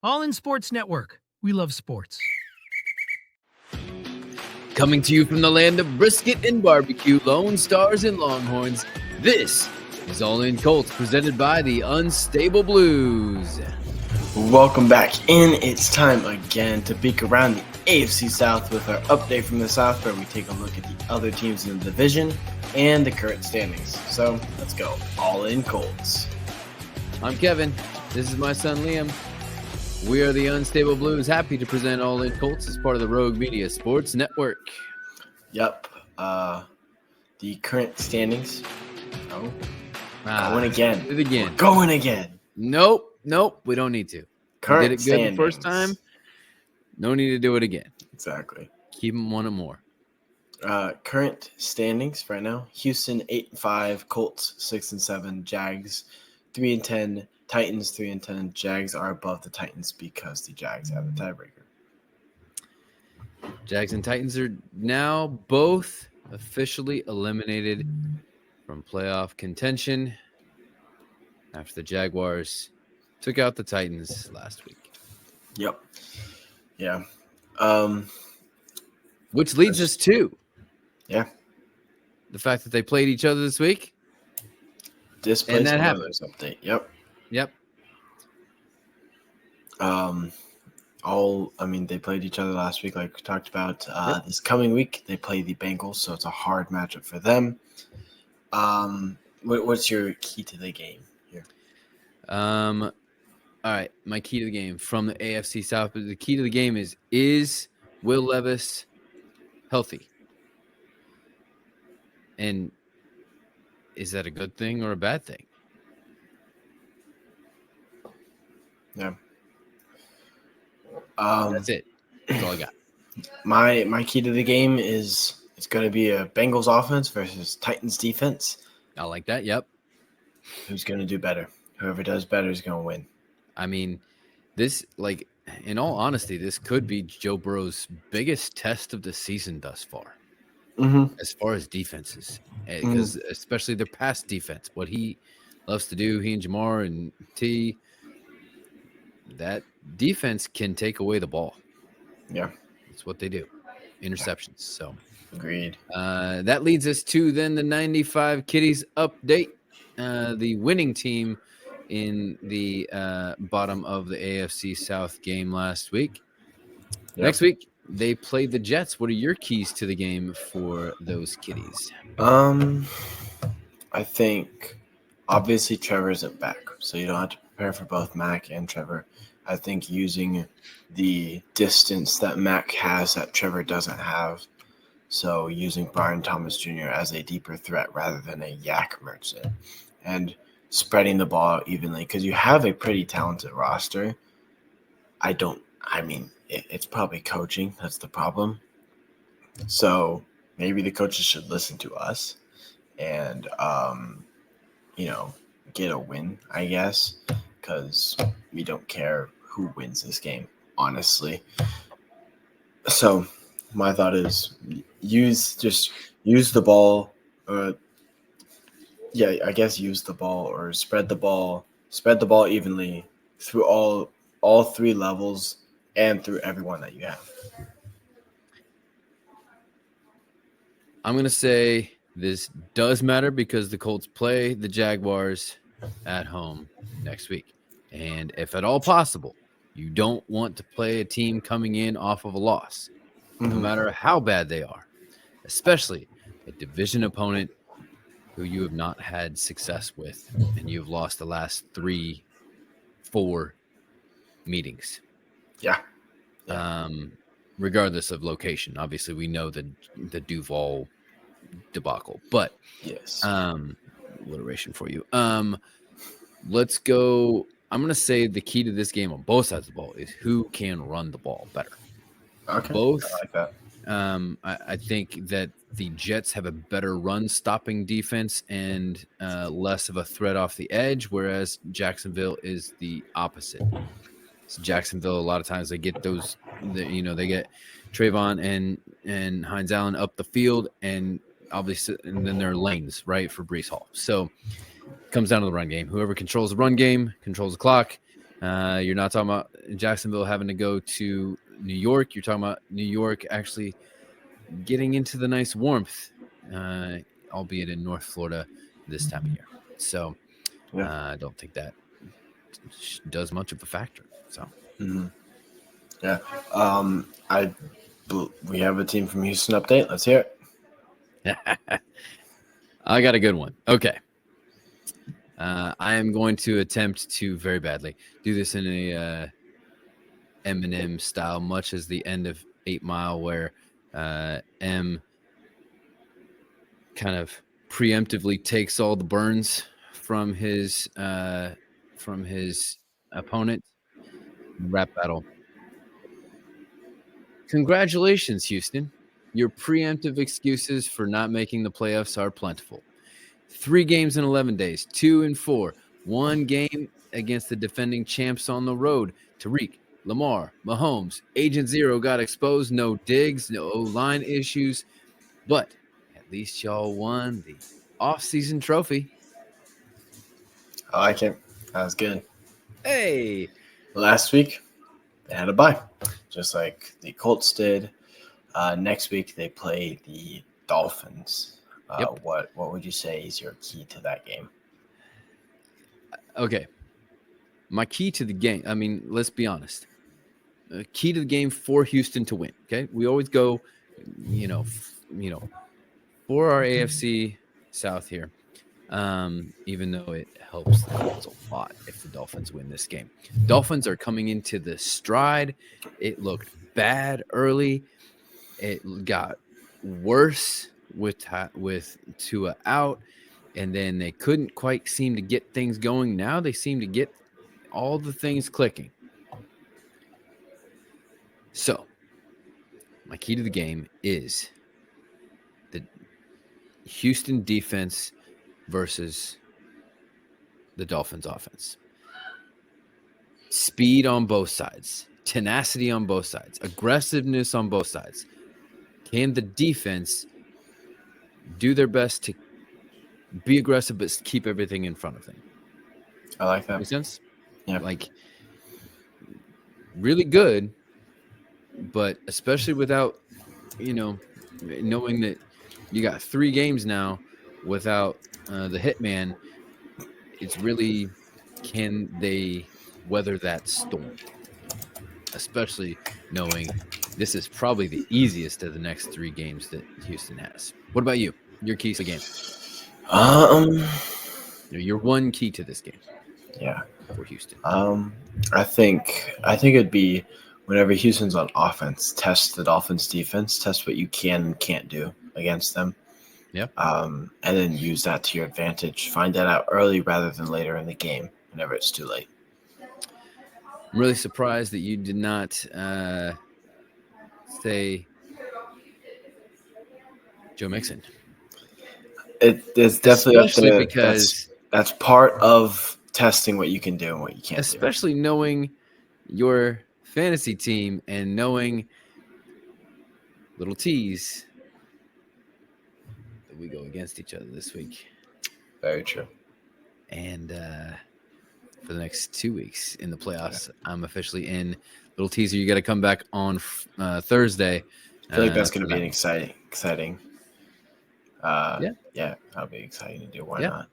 All in Sports Network. We love sports. Coming to you from the land of brisket and barbecue, Lone Stars and Longhorns, this is All In Colts, presented by the Unstable Blues. Welcome back in. It's time again to peek around the AFC South with our update from the South, where we take a look at the other teams in the division and the current standings. So let's go. All In Colts. I'm Kevin. This is my son Liam. We are the Unstable Blues, happy to present All In Colts as part of the Rogue Media Sports Network. Yep. The current standings. Oh, going again. Did it again. We're going again. Nope. We don't need to. Current we did it good standings. the first time. No need to do it again. Exactly. Keep them one or more. Current standings right now: Houston 8-5, Colts 6-7, Jags 3-10, Titans 3-10. Jags are above the Titans because the Jags have a tiebreaker. Jags and Titans are now both officially eliminated from playoff contention after the Jaguars took out the Titans last week. Yep. Yeah. Which leads us to the fact that they played each other this week. Displays And that Brothers update. Yep. They played each other last week, like we talked about. This coming week, they play the Bengals, so it's a hard matchup for them. What's your key to the game here? All right, my key to the game from the AFC South. The key to the game is Will Levis healthy? And is that a good thing or a bad thing? Yeah. That's it. That's all I got. My key to the game is it's going to be a Bengals offense versus Titans defense. I like that. Yep. Who's going to do better? Whoever does better is going to win. I mean, this, in all honesty, this could be Joe Burrow's biggest test of the season thus far, as far as defenses, because especially their pass defense, what he loves to do, he and Jamar and T, that defense can take away the ball. Yeah. That's what they do. Interceptions. So agreed. That leads us to then the 95 Kitties update. The winning team in the bottom of the AFC South game last week. Yep. Next week, they played the Jets. What are your keys to the game for those Kitties? I think obviously Trevor isn't back, so you don't have to prepare for both Mac and Trevor. I think using the distance that Mac has that Trevor doesn't have, so using Brian Thomas Jr. as a deeper threat rather than a yak merchant, and spreading the ball evenly, because you have a pretty talented roster. It's probably coaching that's the problem. So maybe the coaches should listen to us and get a win, I guess, because we don't care who wins this game, honestly. So my thought is use the ball, use the ball or spread the ball evenly through all three levels and through everyone that you have. I'm going to say this does matter because the Colts play the Jaguars at home next week. And if at all possible, you don't want to play a team coming in off of a loss, no matter how bad they are, especially a division opponent who you have not had success with and you've lost the last 3-4 meetings. Yeah. Regardless of location. Obviously, we know the Duval debacle, but yes. Alliteration for you. Let's go. I'm going to say the key to this game on both sides of the ball is who can run the ball better. Okay. Both. I like that. I think that the Jets have a better run-stopping defense and less of a threat off the edge, whereas Jacksonville is the opposite. So Jacksonville, a lot of times they get they get Trayvon and Hines Allen up the field, and obviously, and then there are lanes, right, for Breece Hall. So it comes down to the run game. Whoever controls the run game controls the clock. You're not talking about Jacksonville having to go to New York. You're talking about New York actually getting into the nice warmth, albeit in North Florida this time of year. So I don't think that does much of a factor. So yeah, we have a team from Houston update. Let's hear it. I got a good one. Okay. I am going to attempt to very badly do this in a Eminem style, much as the end of 8 Mile, where M kind of preemptively takes all the burns from his opponent. Rap battle. Congratulations, Houston. Your preemptive excuses for not making the playoffs are plentiful. 3 games in 11 days, 2-4. 1 game against the defending champs on the road. Tariq, Lamar, Mahomes, Agent Zero got exposed. No digs, no O-line issues. But at least y'all won the off-season trophy. I like it. That was good. Hey. Last week, they had a bye, just like the Colts did. Next week, they play the Dolphins. Yep. What would you say is your key to that game? Okay. My key to the game, I mean, let's be honest. Key to the game for Houston to win, okay? We always go, for our AFC South here, even though it helps the Colts a lot if the Dolphins win this game. Dolphins are coming into the stride. It looked bad early. It got worse with Tua out, and then they couldn't quite seem to get things going. Now they seem to get all the things clicking. So, my key to the game is the Houston defense versus the Dolphins offense. Speed on both sides, tenacity on both sides, aggressiveness on both sides. Can the defense do their best to be aggressive but keep everything in front of them? I like that. Make sense? Yeah. Like, really good, but especially without, knowing that you got 3 games now without the hitman, it's really, can they weather that storm? Especially knowing this is probably the easiest of the next 3 games that Houston has. What about you? Your keys to the game? Your one key to this game. Yeah. For Houston. I think it'd be whenever Houston's on offense, test the Dolphins defense, test what you can and can't do against them. Yeah. And then use that to your advantage. Find that out early rather than later in the game, whenever it's too late. I'm really surprised that you did not say Joe Mixon. It's definitely especially up to, because that's part of testing what you can do and what you can't especially do. Knowing your fantasy team and knowing little T's that we go against each other this week. Very true. And for the next 2 weeks in the playoffs, I'm officially in. Little teaser, you got to come back on Thursday. I feel like that's going to be an exciting. Yeah, that'll be exciting to do. Why not?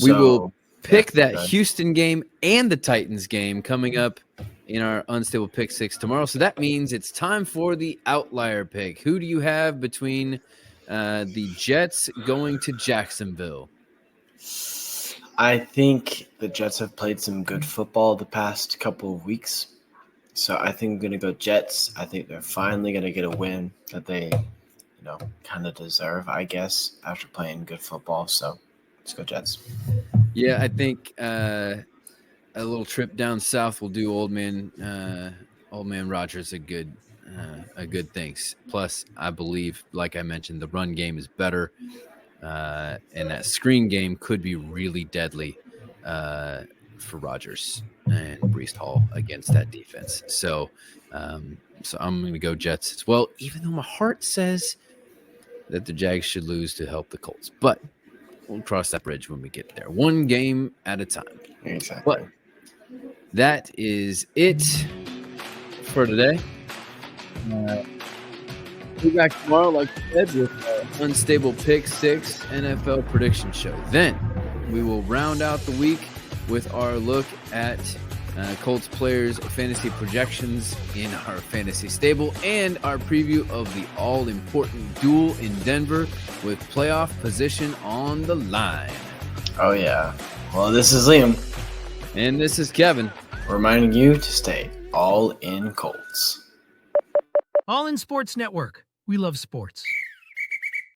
We will pick that Houston game and the Titans game coming up in our Unstable Pick 6 tomorrow. So that means it's time for the outlier pick. Who do you have between the Jets going to Jacksonville? I think the Jets have played some good football the past couple of weeks. So I think I'm going to go Jets. I think they're finally going to get a win that they, kind of deserve, I guess, after playing good football. So let's go Jets. Yeah, I think a little trip down south will do old man Rodgers a good thanks. Plus, I believe, like I mentioned, the run game is better, and that screen game could be really deadly for Rodgers and Breece Hall against that defense. So I'm going to go Jets as well, even though my heart says that the Jags should lose to help the Colts. But we'll cross that bridge when we get there. One game at a time. Exactly. But that is it for today. We'll be back tomorrow, like I said, with Unstable Pick 6 NFL prediction show. Then we will round out the week with our look at Colts players' fantasy projections in our fantasy stable and our preview of the all-important duel in Denver with playoff position on the line. Oh, yeah. Well, this is Liam. And this is Kevin. Reminding you to stay all in Colts. All in Sports Network. We love sports.